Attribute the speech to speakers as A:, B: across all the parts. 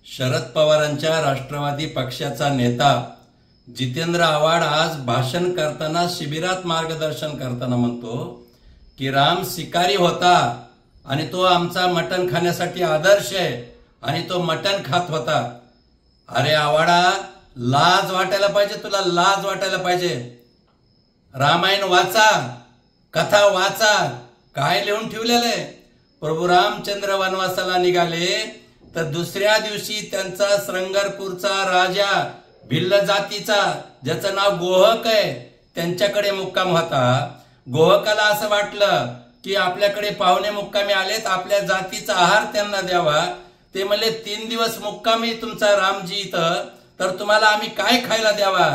A: शरद पवारांच्या राष्ट्रवादी पक्षाचा नेता जितेंद्र आव्हाड आज भाषण करताना शिबिरात मार्गदर्शन करताना म्हणतो की राम शिकारी होता आणि तो आमचा मटण खाण्यासाठी आदर्श आहे आणि तो मटण खात होता। अरे आव्हाडा, लाज वाटायला पाहिजे तुला, लाज वाटायला पाहिजे। रामायण वाचा, कथा वाचा, काय लिहून ठेवलेले। प्रभू रामचंद्र वनवासाला निघाले तर दुसऱ्या दिवशी त्यांचा श्रंगारपूरचा राजा भिल्ल जातीचा ज्याचं नाव गोहक आहे त्यांच्याकडे मुक्काम होता। गोहकाला असं वाटलं की आपल्याकडे पाहुणे मुक्कामी आलेत, आपल्या जातीचा आहार त्यांना द्यावा। ते म्हणले 3 दिवस मुक्कामी तुमचा रामजी इथं, तर तुम्हाला आम्ही काय खायला द्यावा।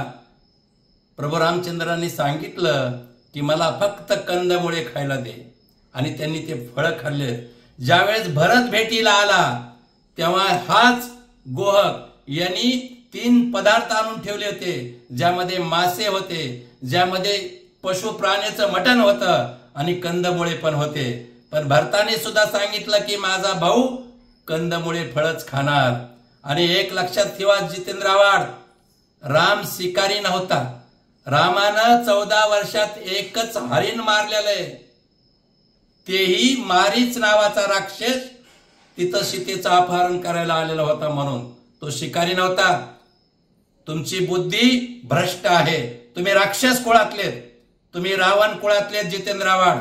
A: प्रभू रामचंद्रांनी सांगितलं की मला फक्त कंदमुळे खायला दे आणि त्यांनी ते फळं खाल्ले। ज्यावेळेस भरत भेटीला आला तेव्हा हाच गोहक यांनी 3 पदार्थ आणून ठेवले होते, ज्यामध्ये मासे होते, ज्यामध्ये पशु प्राण्याचं मटण होतं आणि कंदमुळे पण होते। पण भरताने सुद्धा सांगितलं की माझा भाऊ कंदमुळे फळच खाणार। आणि एक लक्षात ठेवा जितेंद्र आव्हाड, राम शिकारी नव्हता। रामानं 14 वर्षात एकच हरिण मारलेलं आहे, तेही मारीच नावाचा राक्षस तिथं सीतेचं अपहरण करायला आलेला होता, म्हणून तो शिकारी नव्हता। तुमची बुद्धी भ्रष्ट आहे, तुम्ही राक्षस कुळातलेत, तुम्ही रावण कुळातलेत जितेंद्र आव्हाड।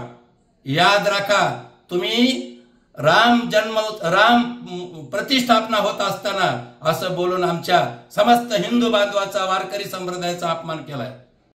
A: याद राखा, तुम्ही राम प्रतिष्ठापना होत असताना असं बोलून आमच्या समस्त हिंदू बांधवाचा, वारकरी संप्रदायाचा अपमान केलाय।